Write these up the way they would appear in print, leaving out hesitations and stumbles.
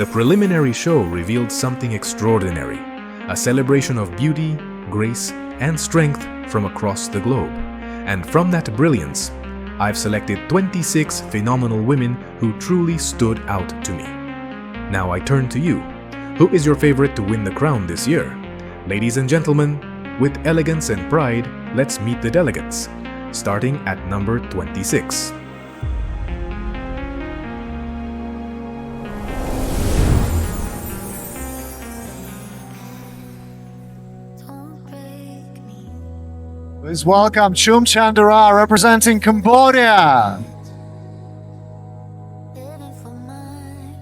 The preliminary show revealed something extraordinary, a celebration of beauty, grace, and strength from across the globe. And from that brilliance, I've selected 26 phenomenal women who truly stood out to me. Now I turn to you. Who is your favorite to win the crown this year? Ladies and gentlemen, with elegance and pride, let's meet the delegates, starting at number 26. Please welcome Chum Chandra representing Cambodia.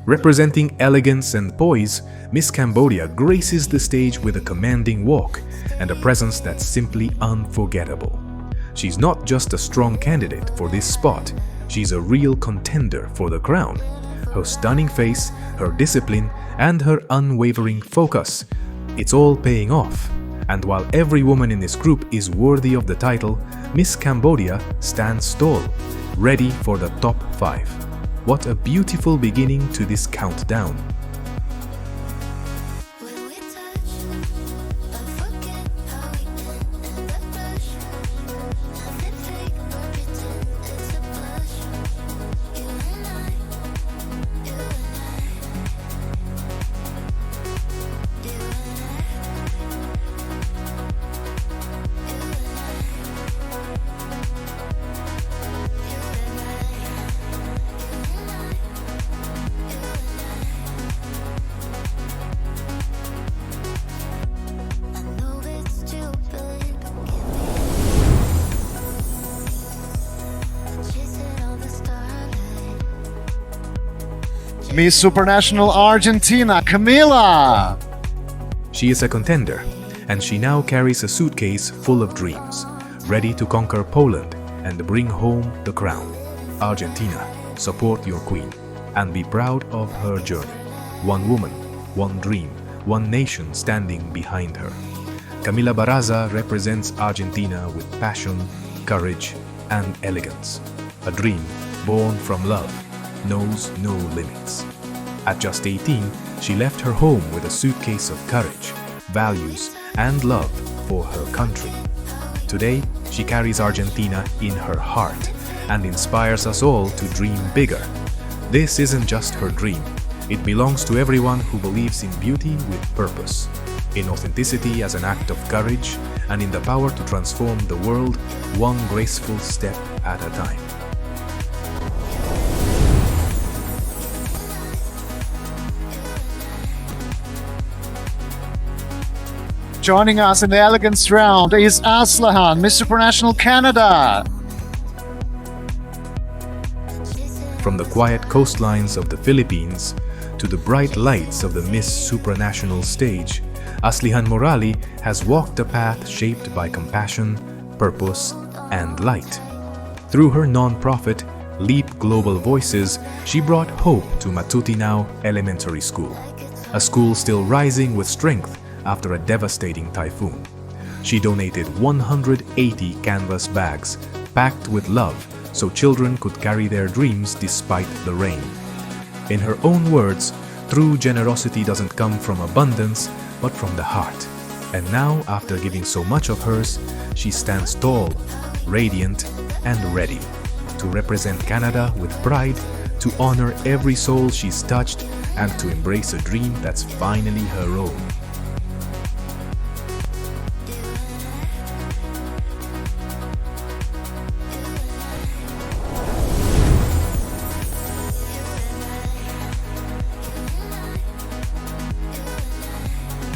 Representing elegance and poise, Miss Cambodia graces the stage with a commanding walk and a presence that's simply unforgettable. She's not just a strong candidate for this spot, she's a real contender for the crown. Her stunning face, her discipline, and her unwavering focus, it's all paying off. And while every woman in this group is worthy of the title, Miss Cambodia stands tall, ready for the top 5. What a beautiful beginning to this countdown. Miss Supranational Argentina, Camila. She is a contender, and she now carries a suitcase full of dreams, ready to conquer Poland and bring home the crown. Argentina, support your queen and be proud of her journey. One woman, one dream, one nation standing behind her. Camila Barraza represents Argentina with passion, courage, and elegance. A dream born from love knows no limits. At just 18, she left her home with a suitcase of courage, values, and love for her country. Today, she carries Argentina in her heart and inspires us all to dream bigger. This isn't just her dream. It belongs to everyone who believes in beauty with purpose, in authenticity as an act of courage, and in the power to transform the world one graceful step at a time. Joining us in the elegance round is Aslihan, Miss Supranational Canada. From the quiet coastlines of the Philippines to the bright lights of the Miss Supranational stage, Aslihan Morali has walked a path shaped by compassion, purpose, and light. Through her non-profit, Leap Global Voices, she brought hope to Matutinao Elementary School, a school still rising with strength after a devastating typhoon. She donated 180 canvas bags packed with love so children could carry their dreams despite the rain. In her own words, true generosity doesn't come from abundance, but from the heart. And now, after giving so much of hers, she stands tall, radiant, and ready to represent Canada with pride, to honor every soul she's touched, and to embrace a dream that's finally her own.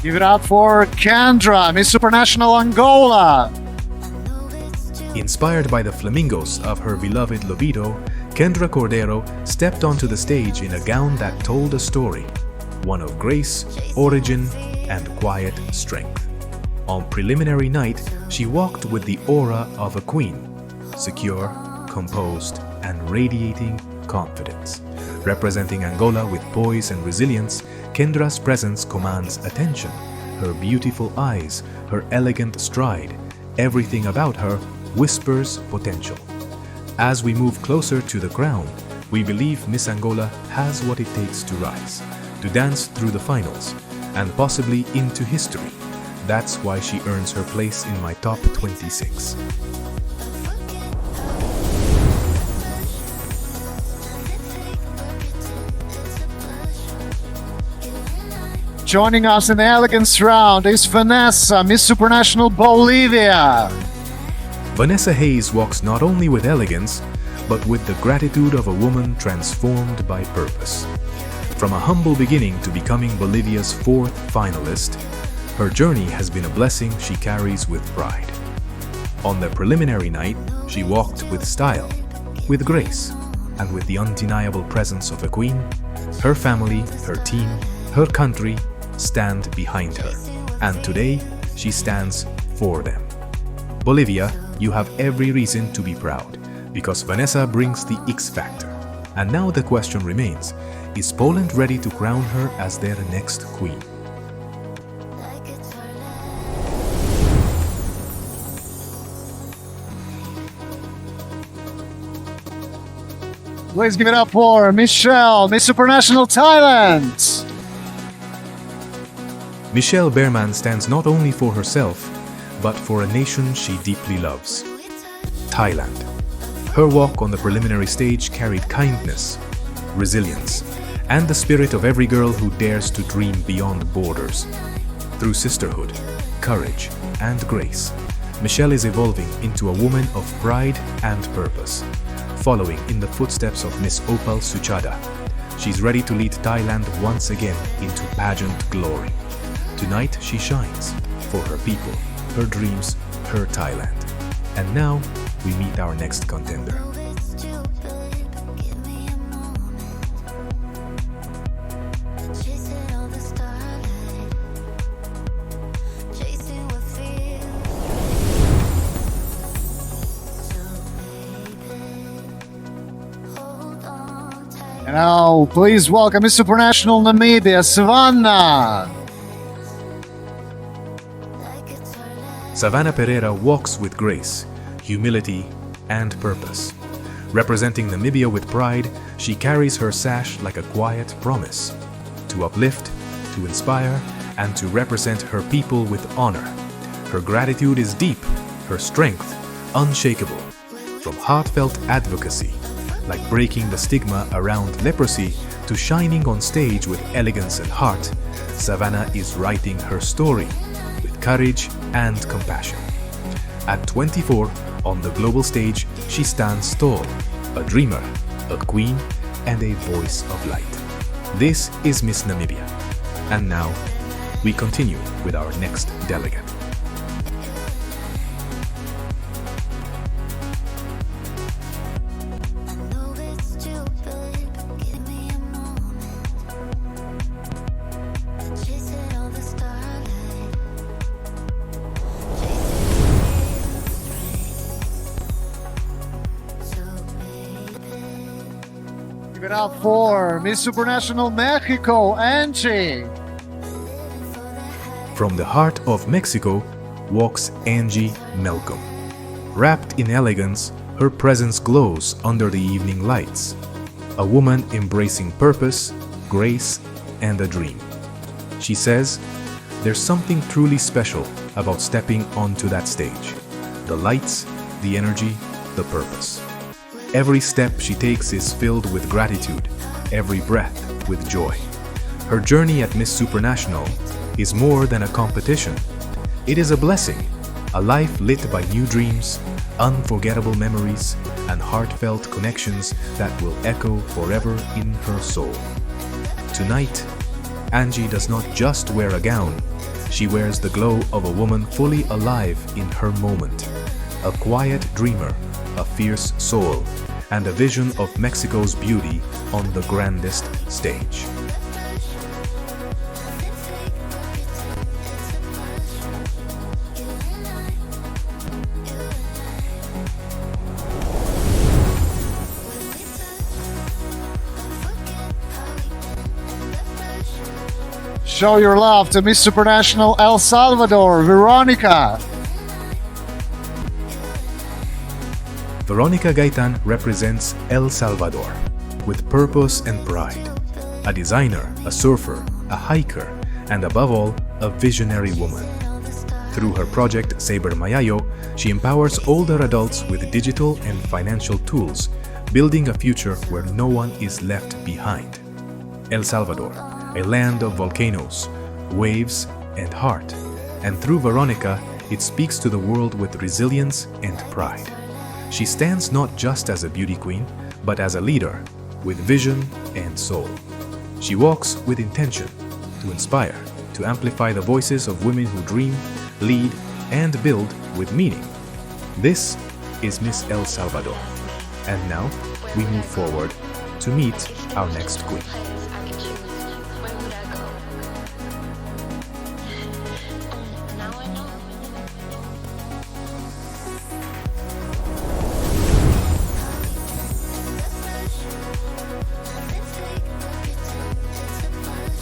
Give it up for Kendra, Miss Supranational Angola. Inspired by the flamingos of her beloved Lobito, Kendra Cordero stepped onto the stage in a gown that told a story, one of grace, origin, and quiet strength. On preliminary night, she walked with the aura of a queen, secure, composed, and radiating confidence. Representing Angola with poise and resilience, Kendra's presence commands attention. Her beautiful eyes, her elegant stride, everything about her whispers potential. As we move closer to the crown, we believe Miss Angola has what it takes to rise. to dance through the finals, and possibly into history. That's why she earns her place in my top 26. Joining us in the elegance round is Vanessa, Miss Supranational Bolivia. Vanessa Hayes walks not only with elegance, but with the gratitude of a woman transformed by purpose. From a humble beginning to becoming Bolivia's 4th finalist, her journey has been a blessing she carries with pride. On the preliminary night, she walked with style, with grace, and with the undeniable presence of a queen. Her family, her team, her country stand behind her, and today she stands for them. Bolivia, you have every reason to be proud, because Vanessa brings the X factor. And now the question remains, is Poland ready to crown her as their next queen? Please give it up for Michelle, Miss Supranational Thailand. Michelle Behrman stands not only for herself, but for a nation she deeply loves, Thailand. Her walk on the preliminary stage carried kindness, resilience, and the spirit of every girl who dares to dream beyond borders. Through sisterhood, courage, and grace, Michelle is evolving into a woman of pride and purpose, following in the footsteps of Miss Opal Suchada. She's ready to lead Thailand once again into pageant glory. Tonight she shines for her people, her dreams, her Thailand. And now we meet our next contender. And now, please welcome Miss Supranational Namibia, Savannah. Savannah Pereira walks with grace, humility, and purpose. Representing Namibia with pride, she carries her sash like a quiet promise to uplift, to inspire, and to represent her people with honor. Her gratitude is deep, her strength unshakable. From heartfelt advocacy, like breaking the stigma around leprosy, to shining on stage with elegance and heart, Savannah is writing her story with courage and compassion. At 24, on the global stage, she stands tall, a dreamer, a queen, and a voice of light. This is Miss Namibia. And now, we continue with our next delegate. Give it up for Miss Supranational Mexico, Angie. From the heart of Mexico walks Angie Malcolm. Wrapped in elegance, her presence glows under the evening lights. A woman embracing purpose, grace, and a dream. She says, "There's something truly special about stepping onto that stage. The lights, the energy, the purpose. Every step she takes is filled with gratitude, every breath with joy." Her journey at Miss Supranational is more than a competition. It is a blessing, a life lit by new dreams, unforgettable memories, and heartfelt connections that will echo forever in her soul. Tonight, Angie does not just wear a gown, she wears the glow of a woman fully alive in her moment. A quiet dreamer, a fierce soul, and a vision of Mexico's beauty on the grandest stage. Show your love to Miss Supranational El Salvador, Veronica. Veronica Gaitan represents El Salvador with purpose and pride. a designer, a surfer, a hiker, and above all, a visionary woman. Through her project Saber Mayayo, she empowers older adults with digital and financial tools, building a future where no one is left behind. El Salvador, a land of volcanoes, waves, and heart. And through Veronica, it speaks to the world with resilience and pride. She stands not just as a beauty queen, but as a leader with vision and soul. She walks with intention to inspire, to amplify the voices of women who dream, lead, and build with meaning. This is Miss El Salvador. And now we move forward to meet our next queen.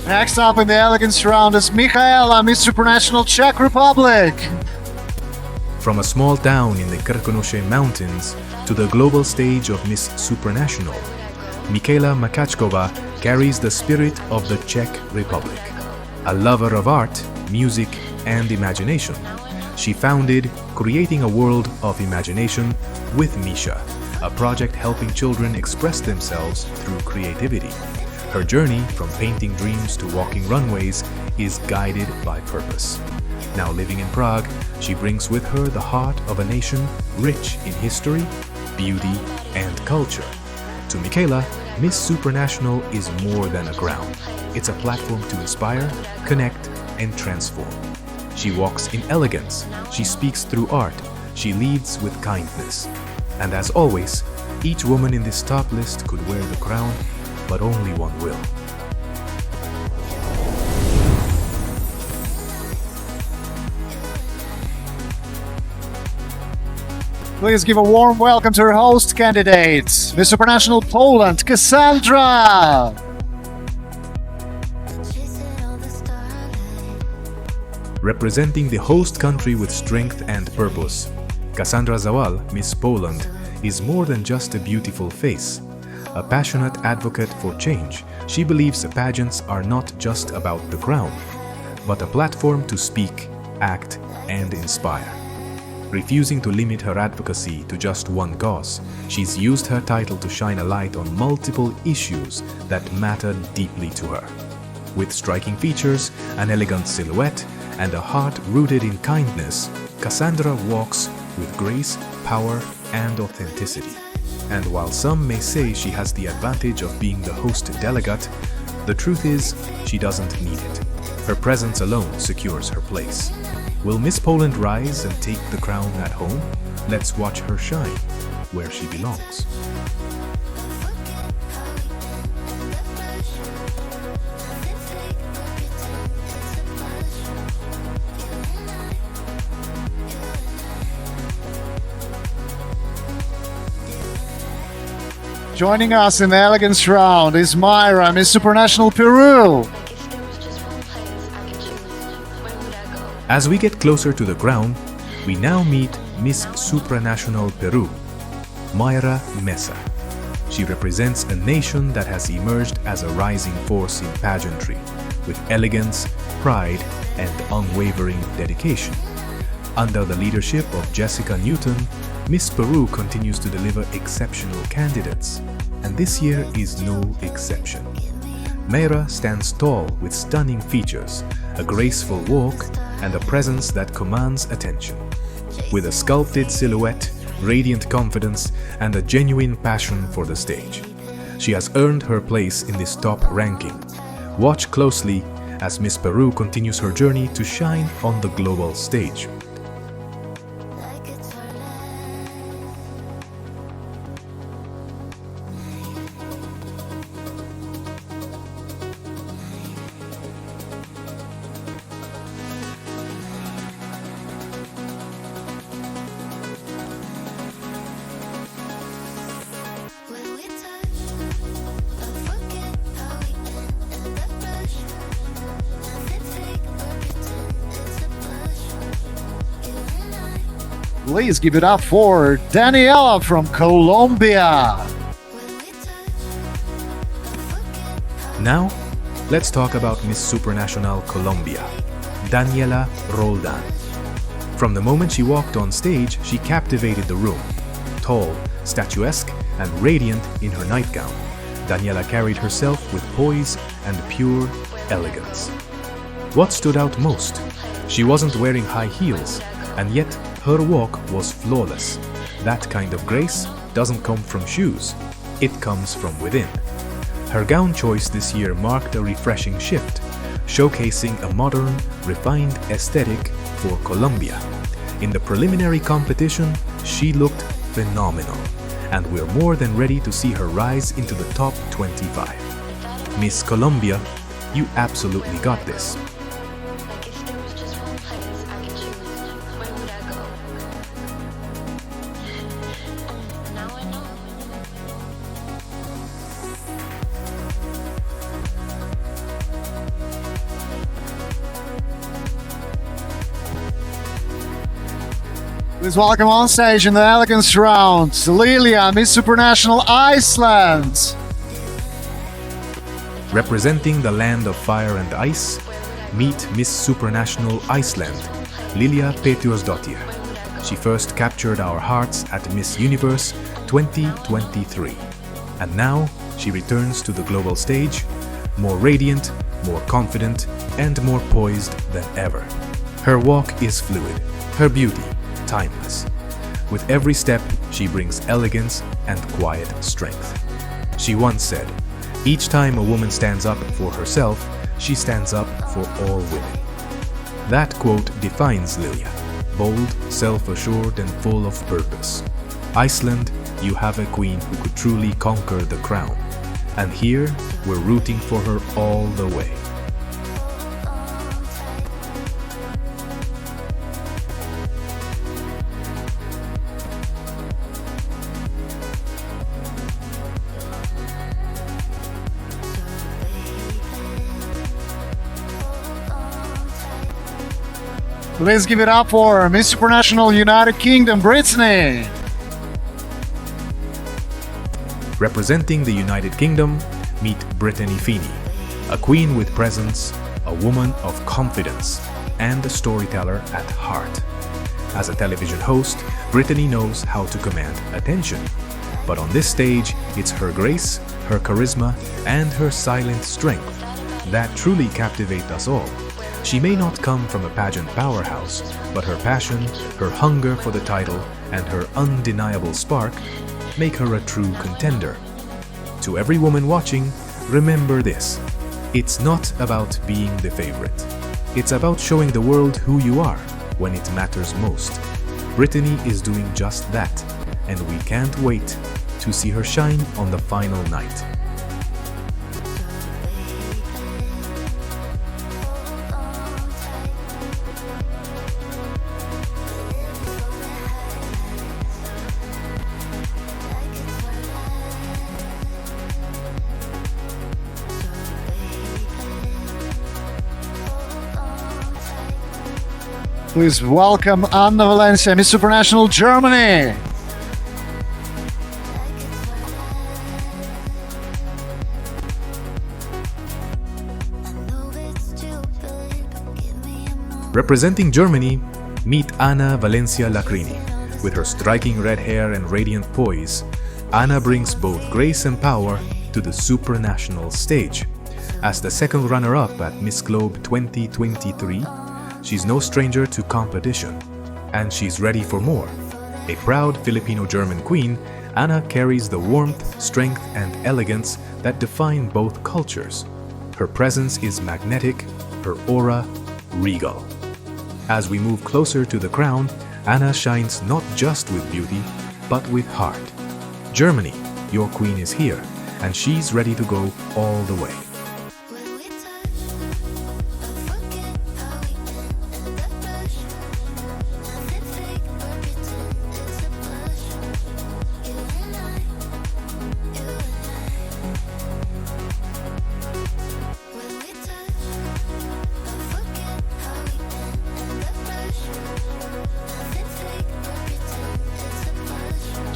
Next up in the elegance round is Michaela, Miss Supranational Czech Republic. From a small town in the Krkonoše Mountains to the global stage of Miss Supranational, Michaela Makachkova carries the spirit of the Czech Republic. A lover of art, music, and imagination, she founded Creating a World of Imagination with Misha, a project helping children express themselves through creativity. Her journey from painting dreams to walking runways is guided by purpose. Now living in Prague, she brings with her the heart of a nation rich in history, beauty, and culture. To Michaela, Miss Supranational is more than a crown. It's a platform to inspire, connect, and transform. She walks in elegance, she speaks through art, she leads with kindness. And as always, each woman in this top list could wear the crown, but only one will. Please give a warm welcome to our host candidate, Miss Supranational Poland, Cassandra! Representing the host country with strength and purpose, Cassandra Zawal, Miss Poland, is more than just a beautiful face. A passionate advocate for change, she believes pageants are not just about the crown, but a platform to speak, act, and inspire. Refusing to limit her advocacy to just one cause, she's used her title to shine a light on multiple issues that matter deeply to her. With striking features, an elegant silhouette, and a heart rooted in kindness, Cassandra walks with grace, power, and authenticity. And while some may say she has the advantage of being the host delegate, the truth is she doesn't need it. Her presence alone secures her place. Will Miss Poland rise and take the crown at home? Let's watch her shine where she belongs. Joining us in the elegance round is Myra, Miss Supranational Peru. As we get closer to the crown, we now meet Miss Supranational Peru, Mayra Mesa. She represents a nation that has emerged as a rising force in pageantry, with elegance, pride, and unwavering dedication. Under the leadership of Jessica Newton, Miss Peru continues to deliver exceptional candidates, and this year is no exception. Mayra stands tall with stunning features, a graceful walk, and a presence that commands attention. With a sculpted silhouette, radiant confidence, and a genuine passion for the stage, she has earned her place in this top ranking. Watch closely as Miss Peru continues her journey to shine on the global stage. Please give it up for Daniela from Colombia. Now, let's talk about Miss Supranational Colombia, Daniela Roldan. From the moment she walked on stage, she captivated the room. Tall, statuesque, and radiant in her nightgown, Daniela carried herself with poise and pure elegance. What stood out most? She wasn't wearing high heels, and yet her walk was flawless. That kind of grace doesn't come from shoes, it comes from within. Her gown choice this year marked a refreshing shift, showcasing a modern, refined aesthetic for Colombia. In the preliminary competition, she looked phenomenal, and we're more than ready to see her rise into the top 25. Miss Colombia, you absolutely got this. Like if there was just one place I could choose, where would I go? Now I know. Please welcome on stage in the elegance round, Lilia, Miss Supranational Iceland. Representing the land of fire and ice, meet Miss Supranational Iceland, Lilia Petjursdottir. She first captured our hearts at Miss Universe 2023. And now she returns to the global stage, more radiant, more confident, and more poised than ever. Her walk is fluid, her beauty timeless. With every step, she brings elegance and quiet strength. She once said, "Each time a woman stands up for herself, she stands up for all women." That quote defines Lilia, bold, self-assured, and full of purpose. Iceland, you have a queen who could truly conquer the crown. And here, we're rooting for her all the way. Please give it up for Miss Supranational United Kingdom, Brittany. Representing the United Kingdom, meet Brittany Feeney, a queen with presence, a woman of confidence, and a storyteller at heart. As a television host, Brittany knows how to command attention. But on this stage, it's her grace, her charisma, and her silent strength that truly captivate us all. She may not come from a pageant powerhouse, but her passion, her hunger for the title, and her undeniable spark make her a true contender. To every woman watching, remember this: it's not about being the favorite. It's about showing the world who you are when it matters most. Brittany is doing just that, and we can't wait to see her shine on the final night. Please welcome Anna Valencia, Miss Supranational Germany. Representing Germany, meet Anna Valencia Lacrini. With her striking red hair and radiant poise, Anna brings both grace and power to the supranational stage. As the second runner-up at Miss Globe 2023, she's no stranger to competition, and she's ready for more. A proud Filipino-German queen, Anna carries the warmth, strength, and elegance that define both cultures. Her presence is magnetic, her aura regal. As we move closer to the crown, Anna shines not just with beauty, but with heart. Germany, your queen is here, and she's ready to go all the way.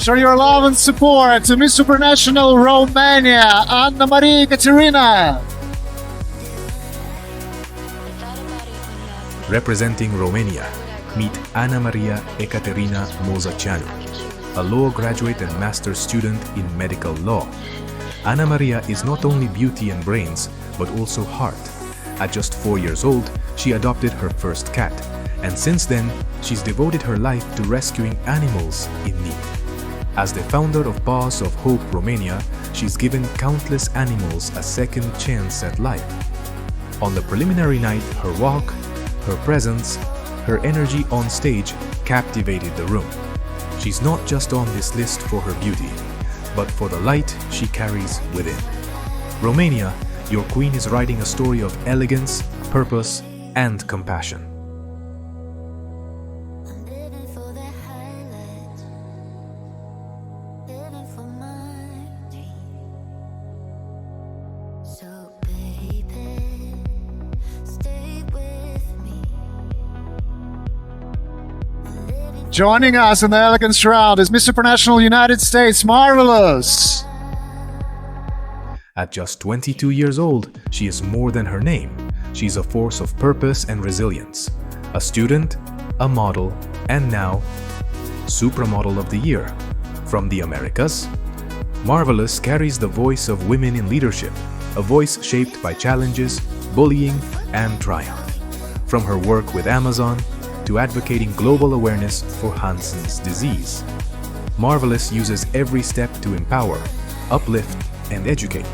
Show your love and support to Miss Supranational Romania, Anna Maria Caterina. Representing Romania, meet Ana Maria Ekaterina Mozaceanu, a law graduate and master's student in medical law. Ana Maria is not only beauty and brains, but also heart. At just 4 years old, she adopted her first cat, and since then, she's devoted her life to rescuing animals in need. As the founder of Paws of Hope Romania, she's given countless animals a second chance at life. On the preliminary night, her walk, her presence, her energy on stage captivated the room. She's not just on this list for her beauty, but for the light she carries within. Romania, your queen is writing a story of elegance, purpose, and compassion. I'm living for the highlights, living for my dream. So baby, stay with me. Joining us in the elegance round is Miss Supranational United States, Marvelous. At just 22 years old, she is more than her name. She's a force of purpose and resilience. A student, a model, and now, Supramodel of the Year. From the Americas, Marvelous carries the voice of women in leadership, a voice shaped by challenges, bullying, and triumph. From her work with Amazon to advocating global awareness for Hansen's disease, Marvelous uses every step to empower, uplift, and educate.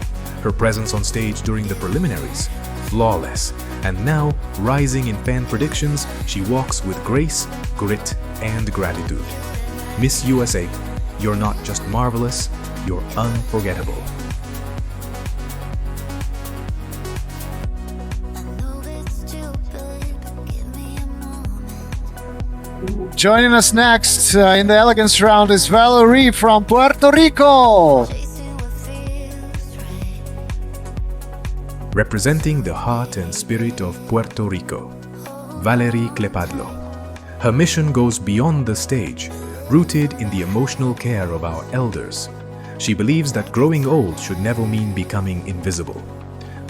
Her presence on stage during the preliminaries, flawless, and now rising in fan predictions, she walks with grace, grit, and gratitude. Miss USA, you're not just marvelous, you're unforgettable. I know it's stupid, but give me a moment. Joining us next in the elegance round is Valerie from Puerto Rico. Chasing what feels right. Representing the heart and spirit of Puerto Rico, Valerie Clepadlo. Her mission goes beyond the stage, rooted in the emotional care of our elders. She believes that growing old should never mean becoming invisible.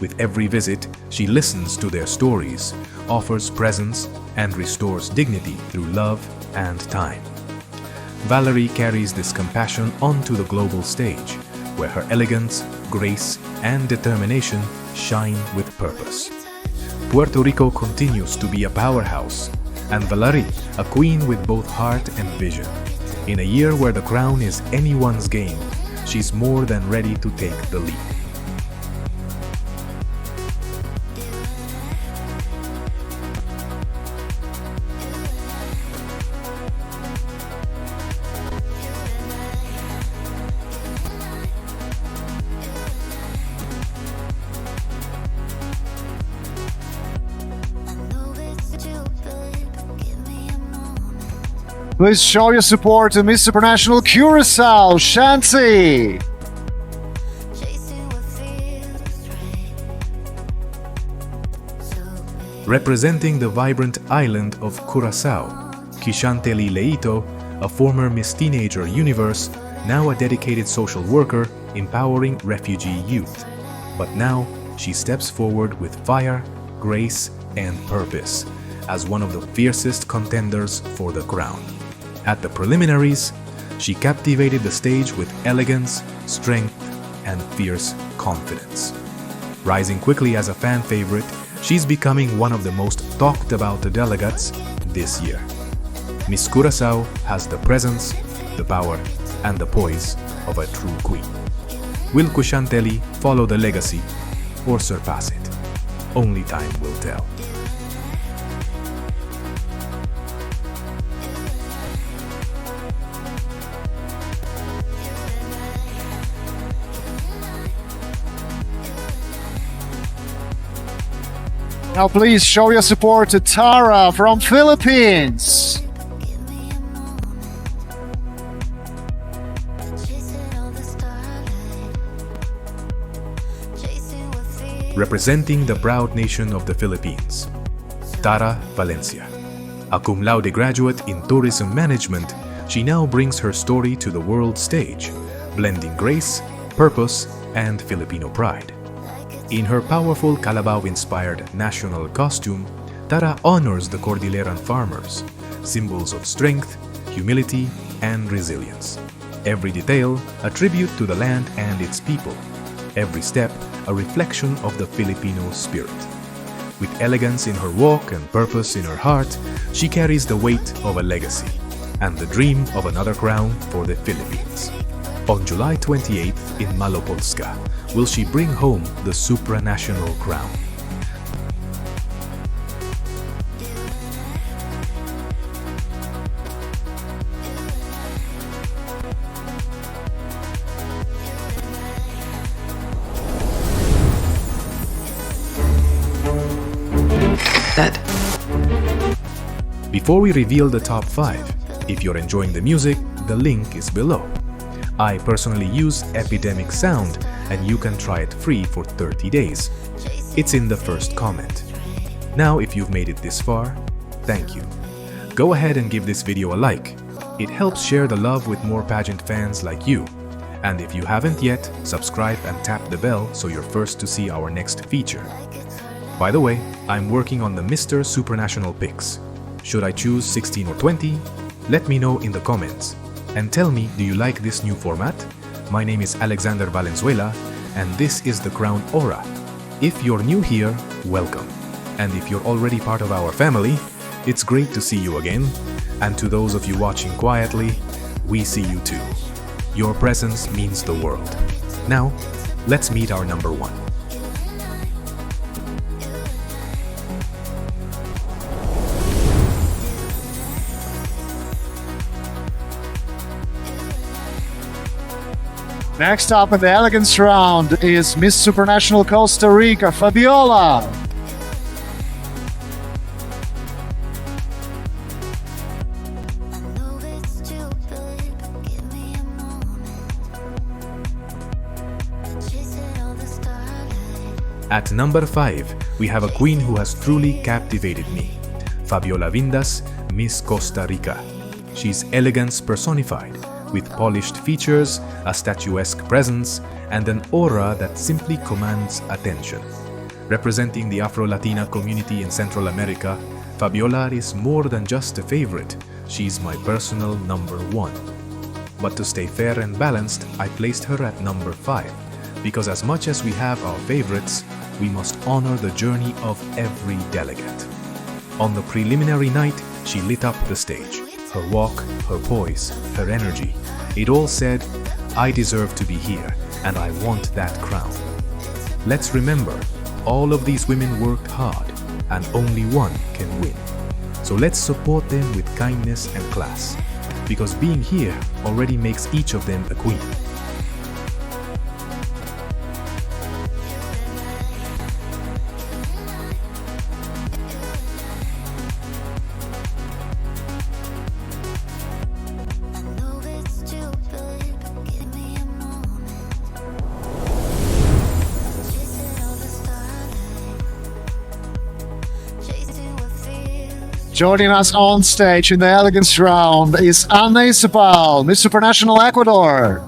With every visit, she listens to their stories, offers presence, and restores dignity through love and time. Valerie carries this compassion onto the global stage, where her elegance, grace, and determination shine with purpose. Puerto Rico continues to be a powerhouse, and Valerie, a queen with both heart and vision. In a year where the crown is anyone's game, she's more than ready to take the lead. I know it's stupid, but give me a moment. Please show your support to Miss Supranational Curacao, Shanti. Chasing what feels right. So baby, Representing the vibrant island of Curaçao, Kishanteli Leito, a former Miss Teenager Universe, now a dedicated social worker empowering refugee youth. But now, she steps forward with fire, grace, and purpose as one of the fiercest contenders for the crown. At the preliminaries, she captivated the stage with elegance, strength, and fierce confidence. Rising quickly as a fan favorite, she's becoming one of the most talked about delegates this year. Miss Curaçao has the presence, the power, and the poise of a true queen. Will Kishanteli follow the legacy or surpass it? Only time will tell. Now please show your support to Tara from Philippines. give me a moment. Chasing all the starlight. Chasing what feels Representing the proud nation of the Philippines, Tara Valencia. A cum laude graduate in tourism management, She now brings her story to the world stage, blending grace, purpose, and Filipino pride. In her powerful Calabao-inspired national costume, Tara honors the Cordilleran farmers, symbols of strength, humility, and resilience. Every detail a tribute to the land and its people. Every step a reflection of the Filipino spirit. With elegance in her walk and purpose in her heart, she carries the weight of a legacy and the dream of another crown for the Philippines. On July 28th in Malopolska, will she bring home the supranational crown? Before we reveal the top 5, if you're enjoying the music, the link is below. I personally use Epidemic Sound and you can try it free for 30 days. It's in the first comment. Now if you've made it this far, thank you. Go ahead and give this video a like. It helps share the love with more pageant fans like you. And if you haven't yet, subscribe and tap the bell so you're first to see our next feature. By the way, I'm working on the Mr. Supranational picks. Should I choose 16 or 20? Let me know in the comments. And tell me, do you like this new format? My name is Alexander Valenzuela, and this is the Crown Aura. If you're new here, welcome. And if you're already part of our family, it's great to see you again. And to those of you watching quietly, we see you too. Your presence means the world. Now, let's meet our number 1. Next up in the elegance round is Miss Supranational Costa Rica, Fabiola. I know it's stupid, but give me a moment. Chase it all the starlight. At number 5, we have a queen who has truly captivated me. Fabiola Vindas, Miss Costa Rica. She's elegance personified, with polished features, a statuesque presence, and an aura that simply commands attention. Representing the Afro-Latina community in Central America, Fabiola is more than just a favorite, she's my personal number 1. But to stay fair and balanced, I placed her at number 5, because as much as we have our favorites, we must honor the journey of every delegate. On the preliminary night, she lit up the stage. Her walk, her poise, her energy. It all said, I deserve to be here and I want that crown. Let's remember, all of these women worked hard and only one can win. So let's support them with kindness and class, because being here already makes each of them a queen. Joining us on stage in the elegance round is Ana Isabel, Miss Supranational Ecuador.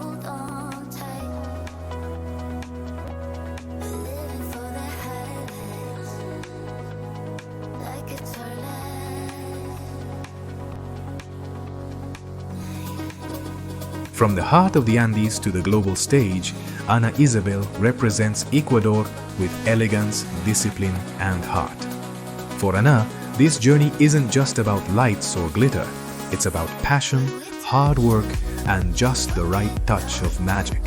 From the heart of the Andes to the global stage, Ana Isabel represents Ecuador with elegance, discipline, and heart. For Ana, this journey isn't just about lights or glitter. It's about passion, hard work, and just the right touch of magic.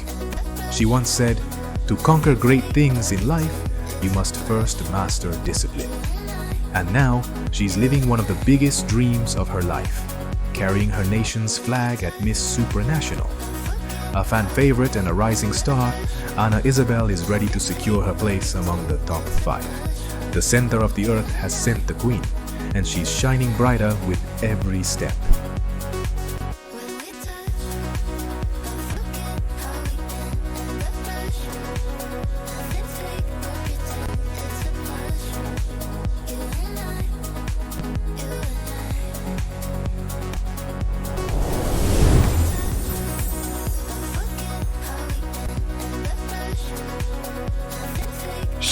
She once said, "To conquer great things in life, you must first master discipline." And now, she's living one of the biggest dreams of her life, carrying her nation's flag at Miss Supranational. A fan favorite and a rising star, Ana Isabel is ready to secure her place among the top 5. The center of the earth has sent the queen, and she's shining brighter with every step.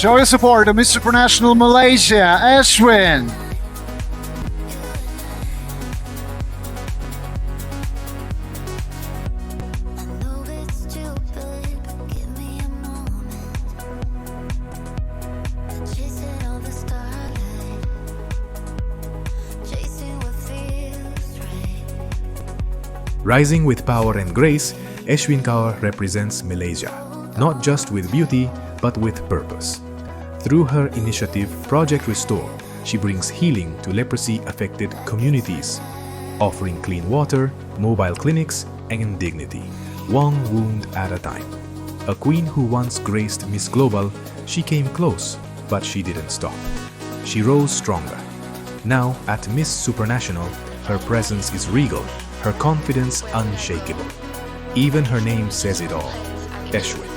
Show your support to Miss Supranational Malaysia, Ashwin. I know it's stupid, but give me a moment. Chasing all the starlight, chasing what feels right. Rising with power and grace, Ashwin Kaur represents Malaysia, not just with beauty, but with purpose. Through her initiative Project Restore, she brings healing to leprosy-affected communities, offering clean water, mobile clinics, and dignity, one wound at a time. A queen who once graced Miss Global, she came close, but she didn't stop. She rose stronger. Now, at Miss Supranational, her presence is regal, her confidence unshakable. Even her name says it all, Ashwin,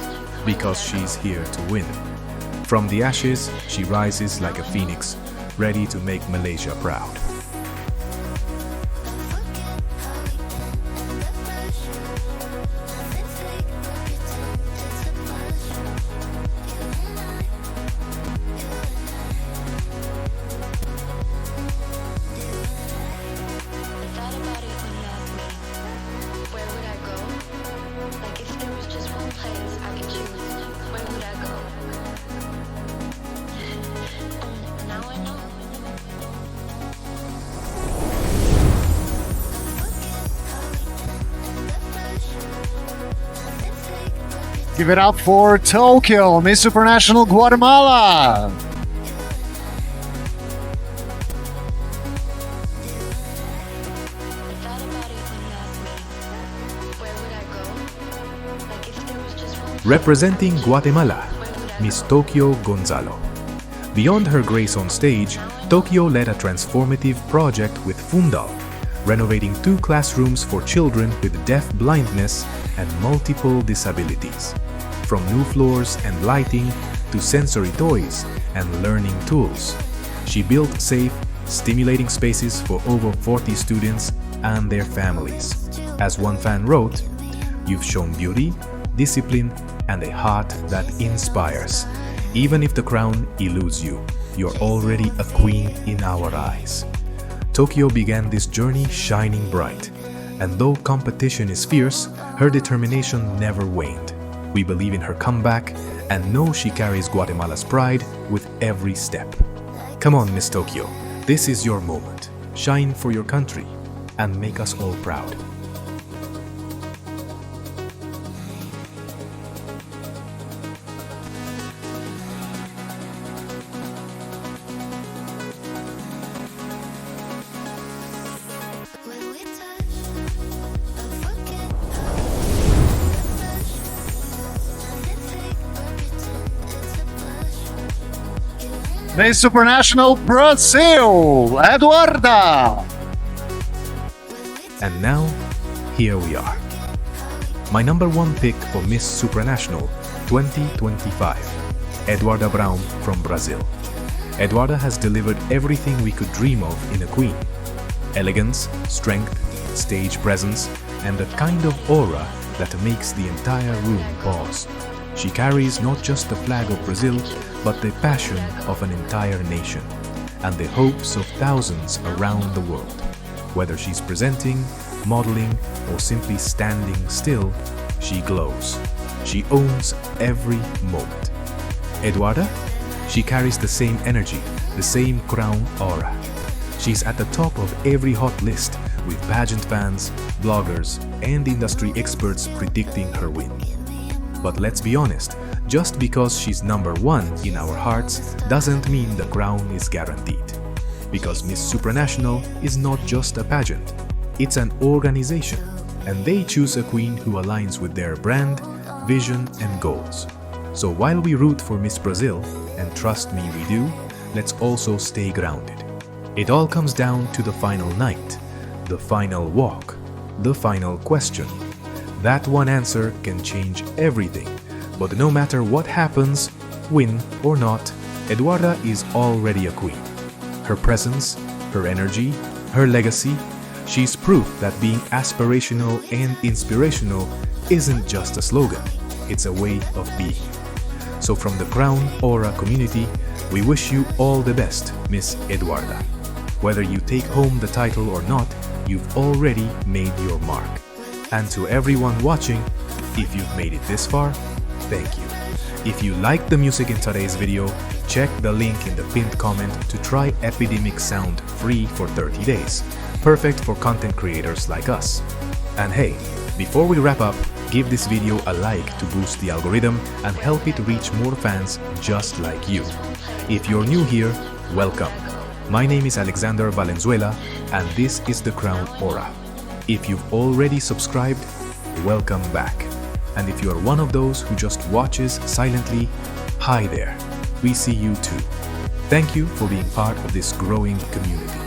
because she's here to win. From the ashes, she rises like a phoenix, ready to make Malaysia proud. I thought about it when you asked me, where would I go? Like if there was just one place I could choose, where would I go? Now I know. Give it up for Tokyo, Miss Supranational Guatemala. I thought about it when you asked me, where would I go? Like if there was just one place Representing Guatemala, where would I Miss go? Tokyo Gonzalo. Beyond her grace on stage, Tokyo led a transformative project with Fundal, renovating 2 classrooms for children with deaf blindness and multiple disabilities. From new floors and lighting to sensory toys and learning tools, she built safe, stimulating spaces for over 40 students and their families. As one fan wrote, "You've shown beauty, discipline, and a heart that inspires. Even if the crown eludes you, you're already a queen in our eyes." Tokyo began this journey shining bright, and though competition is fierce, her determination never waned. We believe in her comeback and know she carries Guatemala's pride with every step. Come on, Miss Tokyo, this is your moment. Shine for your country and make us all proud. When we touch, unforgettable. Nothing fake or pretend, it's a blush. You and I, Miss Supranational Brazil, Eduarda. when we And now, here we are. My number 1 pick for Miss Supranational 2025, Eduarda Brown from Brazil. Eduarda has delivered everything we could dream of in a queen. Elegance, strength, stage presence, and the kind of aura that makes the entire room pause. She carries not just the flag of Brazil, but the passion of an entire nation and the hopes of thousands around the world. Whether she's presenting, modeling, or simply standing still, she glows. She owns every moment. Eduarda? She carries the same energy, the same crown aura. She's at the top of every hot list, with pageant fans, bloggers, and industry experts predicting her win. But let's be honest, just because she's number 1 in our hearts doesn't mean the crown is guaranteed. Because Miss Supranational is not just a pageant, it's an organization, and they choose a queen who aligns with their brand, vision, and goals. So while we root for Miss Brazil, and trust me we do, let's also stay grounded. It all comes down to the final night, the final walk, the final question. That one answer can change everything, but no matter what happens, win or not, Eduarda is already a queen. Her presence, her energy, her legacy, she's proof that being aspirational and inspirational isn't just a slogan, it's a way of being. So from the Crown Aura community, we wish you all the best, Miss Eduarda. Whether you take home the title or not, you've already made your mark. And to everyone watching, if you've made it this far, thank you. If you liked the music in today's video, check the link in the pinned comment to try Epidemic Sound free for 30 days. Perfect for content creators like us. And hey, before we wrap up, give this video a like to boost the algorithm and help it reach more fans just like you. If you're new here, welcome. My name is Alexander Valenzuela and this is the Crown Aura. If you've already subscribed, welcome back. And if you're one of those who just watches silently, hi there. We see you too. Thank you for being part of this growing community.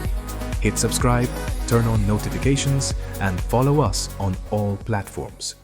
Hit subscribe, turn on notifications, and follow us on all platforms.